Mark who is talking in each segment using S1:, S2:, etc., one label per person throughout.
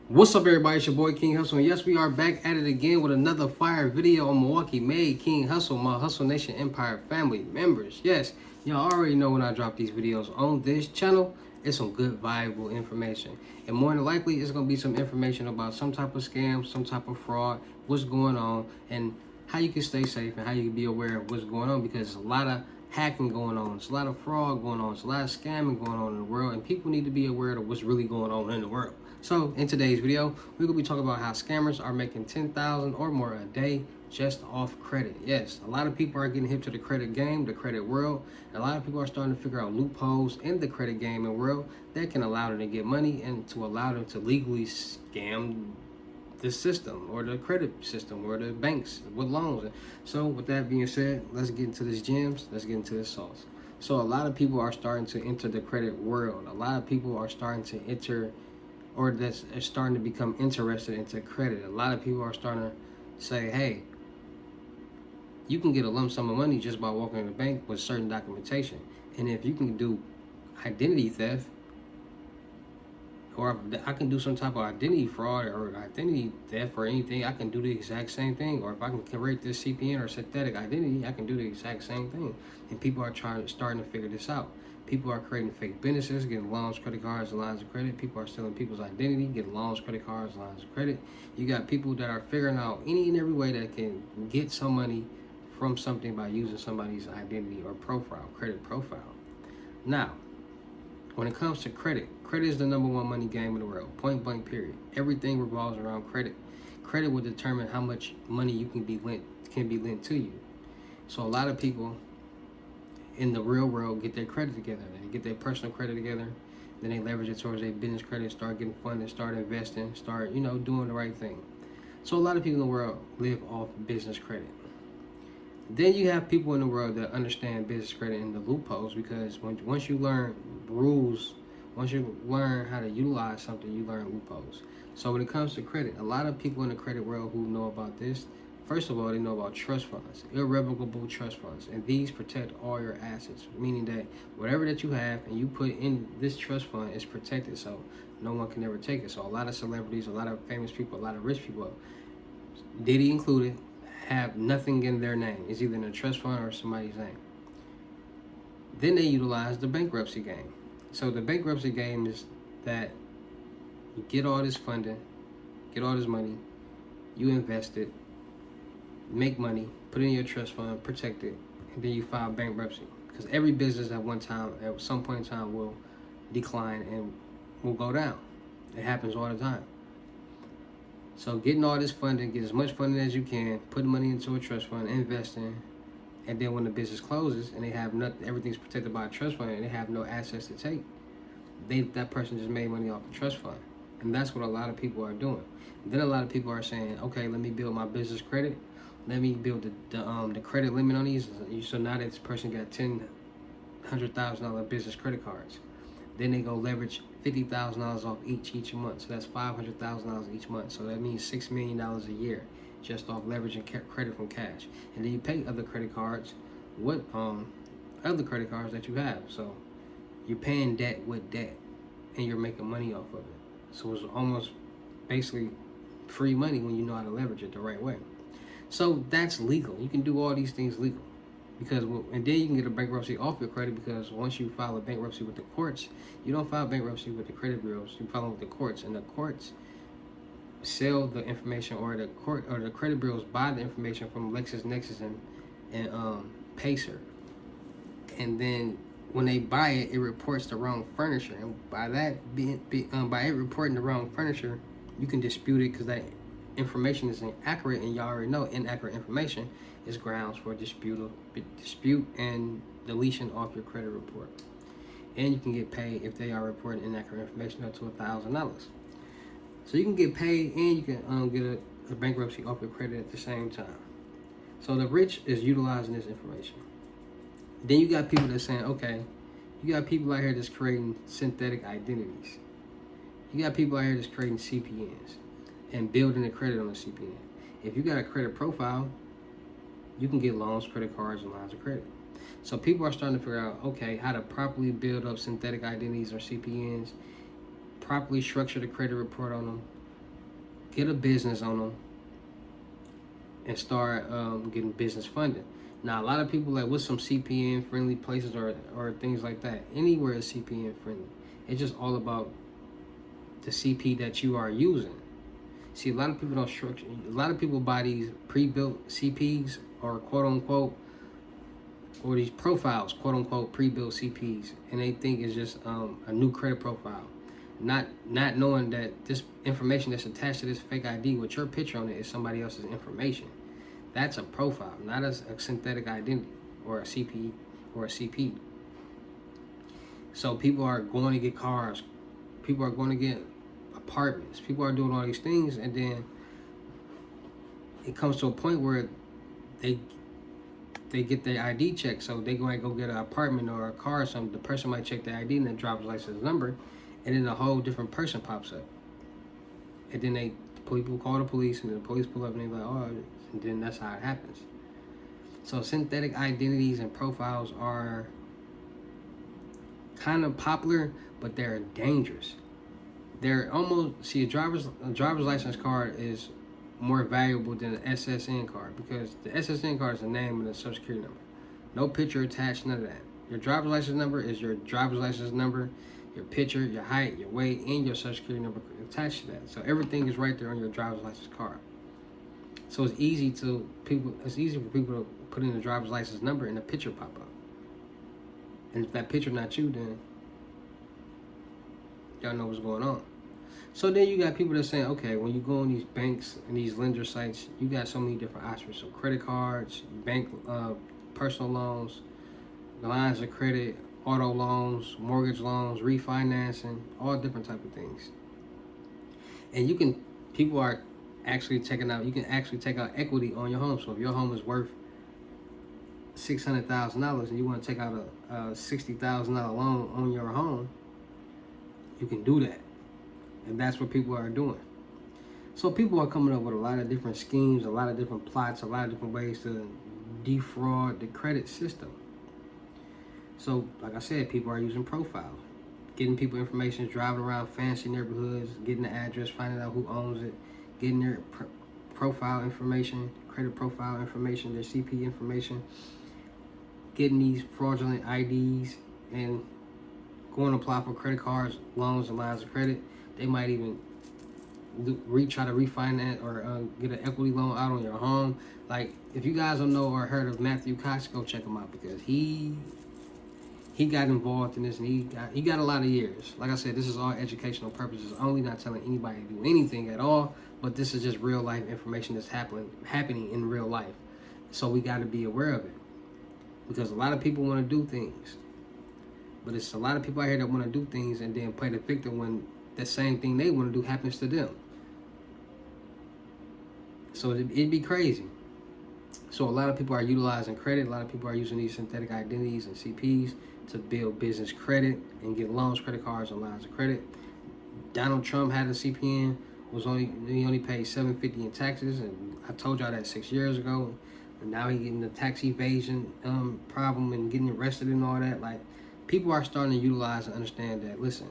S1: What's up, everybody? It's your boy King Hustle, and yes, we are back at it again with another fire video on Milwaukee made King Hustle, my Hustle Nation Empire family members. Yes, y'all already know when I drop these videos on this channel, it's some good, valuable information, and more than likely, it's gonna be some information about some type of scam, some type of fraud, what's going on, and how you can stay safe and how you can be aware of what's going on, because there's a lot of hacking going on, there's a lot of fraud going on, there's a lot of scamming going on in the world, and people need to be aware of what's really going on in the world. So in today's video, we're gonna be talking about how scammers are making $10,000 or more a day just off credit. Yes, a lot of people are getting hip to the credit game, the credit world. And a lot of people are starting to figure out loopholes in the credit game and world that can allow them to get money and to allow them to legally scam the system or the credit system or the banks with loans. So with that being said, let's get into this gems, let's get into this sauce. So a lot of people are starting to enter the credit world. A lot of people are starting to enter, or that's starting to become interested into credit. A lot of people are starting to say, hey, you can get a lump sum of money just by walking in the bank with certain documentation. And if you can do identity theft, or if I can do some type of identity fraud or identity theft or anything, I can do the exact same thing. Or if I can create this CPN or synthetic identity, I can do the exact same thing. And people are starting to figure this out. People are creating fake businesses, getting loans, credit cards, and lines of credit. People are stealing people's identity, getting loans, credit cards, lines of credit. You got people that are figuring out any and every way that can get some money from something by using somebody's identity or profile, credit profile. Now, when it comes to credit, credit is the #1 money game in the world, point blank period. Everything revolves around credit. Credit will determine how much money you can be lent to you. So a lot of people in the real world get their credit together. They get their personal credit together, then they leverage it towards their business credit, start getting funded, start investing, start, doing the right thing. So a lot of people in the world live off business credit. Then you have people in the world that understand business credit and the loopholes, because once you learn rules, once you learn how to utilize something, you learn loopholes. So when it comes to credit, a lot of people in the credit world who know about this, first of all, they know about trust funds, irrevocable trust funds, and these protect all your assets, meaning that whatever that you have and you put in this trust fund is protected, so no one can ever take it. So a lot of celebrities, a lot of famous people, a lot of rich people, Diddy included, have nothing in their name. It's either in a trust fund or somebody's name. Then they utilize the bankruptcy game. So the bankruptcy game is that you get all this funding, get all this money, you invest it, make money, put it in your trust fund, protect it, and then you file bankruptcy. Because every business at some point in time, will decline and will go down. It happens all the time. So getting all this funding, get as much funding as you can, put money into a trust fund, investing, and then when the business closes and they have nothing, everything's protected by a trust fund, and they have no assets to take, that person just made money off the trust fund. And that's what a lot of people are doing. Then a lot of people are saying, okay, let me build my business credit. Let me build the credit limit on these. So now this person got $100,000 business credit cards. Then they go leverage $50,000 off each month. So that's $500,000 each month. So that means $6 million a year just off leveraging credit from cash. And then you pay other credit cards with other credit cards that you have. So you're paying debt with debt, and you're making money off of it. So it's almost basically free money when you know how to leverage it the right way. So that's legal. You can do all these things legal. And then you can get a bankruptcy off your credit, because once you file a bankruptcy with the courts, you don't file bankruptcy with the credit bureaus, you file it with the courts, and the courts sell the information, or the credit bureaus buy the information from LexisNexis and Pacer. And then when they buy it, it reports the wrong furniture, and by it reporting the wrong furniture, you can dispute it, because that information is inaccurate, and y'all already know inaccurate information is grounds for dispute and deletion off your credit report. And you can get paid if they are reporting inaccurate information up to $1,000. So you can get paid, and you can get a bankruptcy off your credit at the same time. So the rich is utilizing this information. Then you got people that's saying, okay, you got people out here that's creating synthetic identities. You got people out here that's creating CPNs and building a credit on a CPN. If you got a credit profile, you can get loans, credit cards, and lines of credit. So people are starting to figure out, okay, how to properly build up synthetic identities or CPNs, properly structure the credit report on them, get a business on them, and start getting business funding. Now, a lot of people like, what's some CPN friendly places or things like that? Anywhere is CPN friendly. It's just all about the CP that you are using. See, a lot of people don't structure. A lot of people buy these pre-built CPs or quote unquote, or these profiles, quote unquote, pre-built CPs, and they think it's just a new credit profile, not knowing that this information that's attached to this fake ID with your picture on it is somebody else's information. That's a profile, not a synthetic identity or a CP or a CP. So people are going to get cars, people are going to get apartments, people are doing all these things, and then it comes to a point where they get their ID checked. So they going to go get an apartment or a car or something. The person might check their ID and their driver's license number, and then a whole different person pops up. And then people call the police, and then the police pull up and they're like, oh, and then that's how it happens. So synthetic identities and profiles are kind of popular, but they're dangerous. They're almost, see, a driver's license card is more valuable than an SSN card, because the SSN card is the name and the social security number. No picture attached, none of that. Your driver's license number is your driver's license number, your picture, your height, your weight, and your social security number attached to that. So everything is right there on your driver's license card. So it's easy for people to put in the driver's license number and the picture pop up. And if that picture not you, then y'all know what's going on. So then you got people that saying, okay, when you go on these banks and these lender sites, you got so many different options. So credit cards, bank, personal loans, lines of credit, auto loans, mortgage loans, refinancing, all different type of things. And people are actually taking out, you can actually take out equity on your home. So if your home is worth $600,000 and you want to take out a $60,000 loan on your home, you can do that. And that's what people are doing. So people are coming up with a lot of different schemes, a lot of different plots, a lot of different ways to defraud the credit system. So, like I said, people are using profiles, getting people information, driving around fancy neighborhoods, getting the address, finding out who owns it, getting their profile information, credit profile information, their CP information, getting these fraudulent IDs, and going to apply for credit cards, loans, and lines of credit. They might even try to refinance or get an equity loan out on your home. Like, if you guys don't know or heard of Matthew Cox, go check him out, because he got involved in this, and he got a lot of years. Like I said, this is all educational purposes only, not telling anybody to do anything at all, but this is just real life information that's happening in real life. So we got to be aware of it, because a lot of people want to do things, but it's a lot of people out here that want to do things and then play the victim when the same thing they want to do happens to them. So it'd be crazy. So a lot of people are utilizing credit. A lot of people are using these synthetic identities and CPs to build business credit and get loans, credit cards, and lines of credit. Donald Trump had a CPN, he only paid $750 in taxes, and I told y'all that 6 years ago. And now he's getting the tax evasion problem and getting arrested and all that. Like, people are starting to utilize and understand that, listen,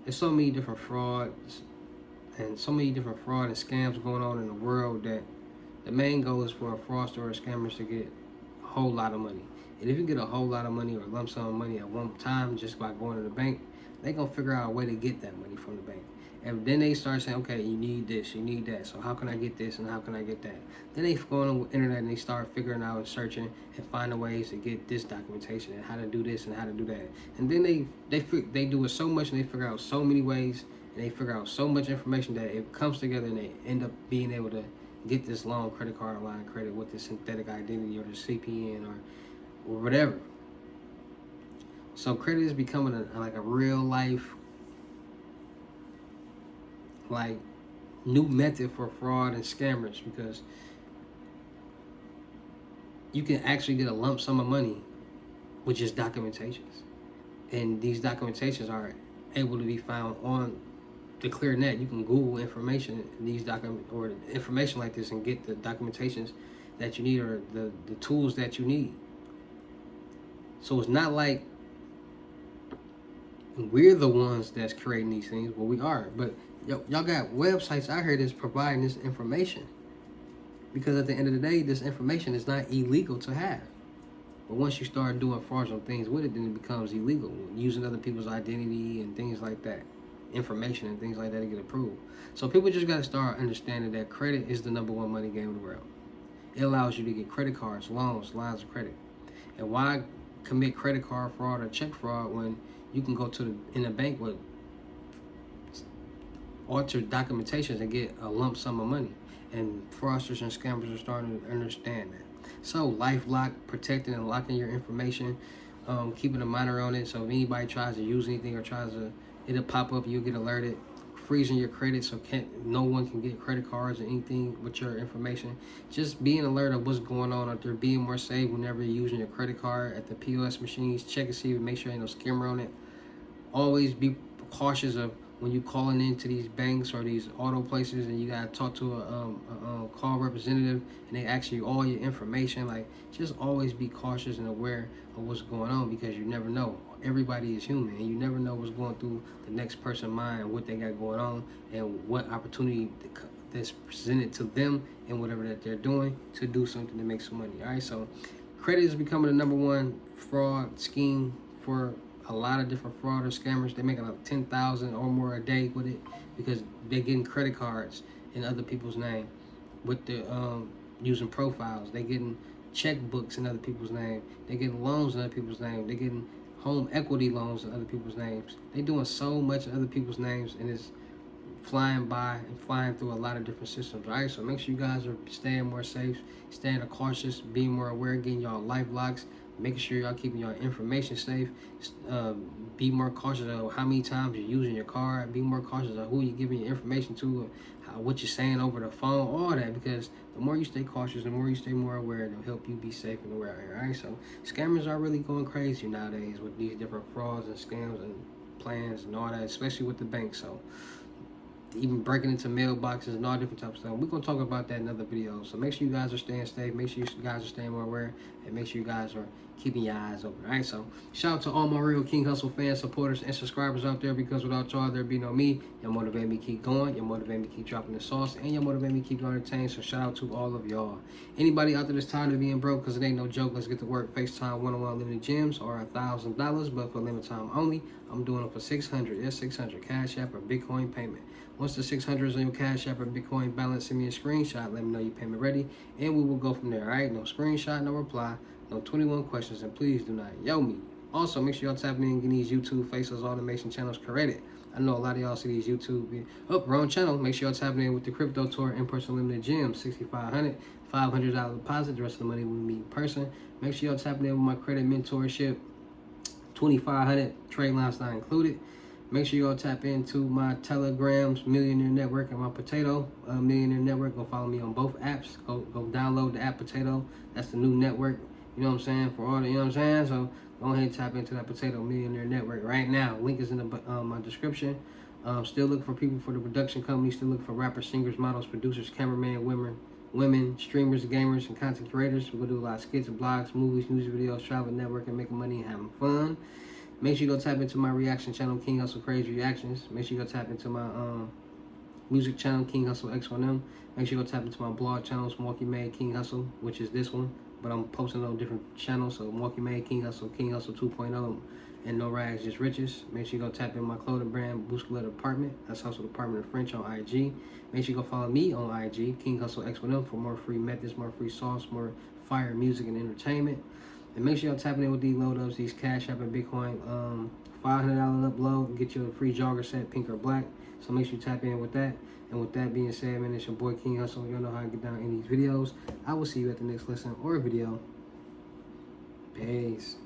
S1: there's so many different frauds and scams going on in the world that the main goal is for a fraudster or scammers to get a whole lot of money. And if you get a whole lot of money or lump sum of money at one time just by going to the bank, they're going to figure out a way to get that money from the bank. And then they start saying, okay, you need this, you need that. So how can I get this and how can I get that? Then they go on the internet and they start figuring out and searching and finding ways to get this documentation and how to do this and how to do that. And then they do it so much and they figure out so many ways and they figure out so much information that it comes together and they end up being able to get this loan, credit card, line of credit with the synthetic identity or the CPN or whatever. So credit is becoming a real life, like, new method for fraud and scammers, because you can actually get a lump sum of money with just documentations, and these documentations are able to be found on the clear net. You can Google information, or information like this, and get the documentations that you need or the tools that you need. So it's not like we're the ones that's creating these things. Well, we are, but Y'all got websites out here that's providing this information. Because at the end of the day, this information is not illegal to have. But once you start doing fraudulent things with it, then it becomes illegal. Using other people's identity and things like that. Information and things like that to get approved. So people just got to start understanding that credit is the #1 money game in the world. It allows you to get credit cards, loans, lines of credit. And why commit credit card fraud or check fraud when you can go in a bank with altered documentations and get a lump sum of money? And fraudsters and scammers are starting to understand that. So LifeLock, protecting and locking your information, keeping a monitor on it. So if anybody tries to use anything or it'll pop up, you'll get alerted. Freezing your credit so no one can get credit cards or anything with your information. Just being alert of what's going on out there, being more safe whenever you're using your credit card at the POS machines. Check and see, make sure ain't no scammer on it. Always be cautious of when you calling into these banks or these auto places and you gotta talk to a call representative and they ask you all your information. Like, just always be cautious and aware of what's going on, because you never know. Everybody is human, and you never know what's going through the next person's mind, what they got going on, and what opportunity that's presented to them and whatever that they're doing to do something to make some money. All right, so credit is becoming the #1 fraud scheme for a lot of different frauders, scammers. They're making like 10,000 or more a day with it because they're getting credit cards in other people's name with the using profiles. They're getting checkbooks in other people's name. They're getting loans in other people's name. They're getting home equity loans in other people's names. They're doing so much in other people's names, and it's flying by and flying through a lot of different systems. All right, so make sure you guys are staying more safe, staying cautious, being more aware, getting y'all life locks, making sure y'all keeping your information safe. Be more cautious of how many times you're using your card. Be more cautious of who you're giving your information to, what you're saying over the phone, all that. Because the more you stay cautious, the more you stay more aware, it'll help you be safe and aware out here. All right, so scammers are really going crazy nowadays with these different frauds and scams and plans and all that, especially with the banks. So even breaking into mailboxes and all different types of stuff. We're going to talk about that in another video. So make sure you guys are staying safe. Make sure you guys are staying more aware. And make sure you guys are keeping your eyes open. All right, so shout out to all my real King Hustle fans, supporters, and subscribers out there, because without y'all, there'd be no me. Y'all motivate me to keep going. Y'all motivate me to keep dropping the sauce. And y'all motivate me to keep entertained. So shout out to all of y'all. Anybody out there that's tired of being broke, because it ain't no joke, let's get to work. FaceTime one-on-one limited gems or $1,000, but for limited time only. I'm doing it for 600. That's 600 Cash App or Bitcoin payment. Once the 600 is on your Cash App or Bitcoin balance, send me a screenshot. Let me know your payment ready, and we will go from there. All right, no screenshot, no reply, no 21 questions, and please do not yell me. Also, make sure y'all tap in and get these YouTube faceless automation channels corrected. I know a lot of y'all see these YouTube, wrong channel. Make sure y'all tap in with the Crypto Tour in-person limited gems, $6,500, $500 deposit. The rest of the money will be in person. Make sure y'all tap in with my credit mentorship, $2,500, trade lines not included. Make sure y'all tap into my Telegram's Millionaire Network and my Potato Millionaire Network. Go follow me on both apps. Go download the app Potato. That's the new network. You know what I'm saying? For all the, you know what I'm saying? So go ahead and tap into that Potato Millionaire Network right now. Link is in the my description. Still looking for people for the production company. Still looking for rappers, singers, models, producers, cameramen, women, streamers, gamers, and content creators. We're gonna do a lot of skits, blogs, movies, music videos, travel, networking, making money, and having fun. Make sure you go tap into my reaction channel, King Hustle Crazy Reactions. Make sure you go tap into my music channel, King Hustle X1M. Make sure you go tap into my blog channels, Milwaukee Made King Hustle, which is this one. But I'm posting on different channels, so Milwaukee Made King Hustle 2.0, and No Rags, Just Riches. Make sure you go tap in my clothing brand, Bousculette Apartment. That's Hustle Department in French on IG. Make sure you go follow me on IG, King Hustle X1M, for more free methods, more free sauce, more fire music and entertainment. And make sure y'all tapping in with these load ups, these Cash App and Bitcoin. $500 upload, get you a free jogger set, pink or black. So make sure you tap in with that. And with that being said, man, it's your boy King Hustle. Y'all know how to get down in these videos. I will see you at the next lesson or video. Peace.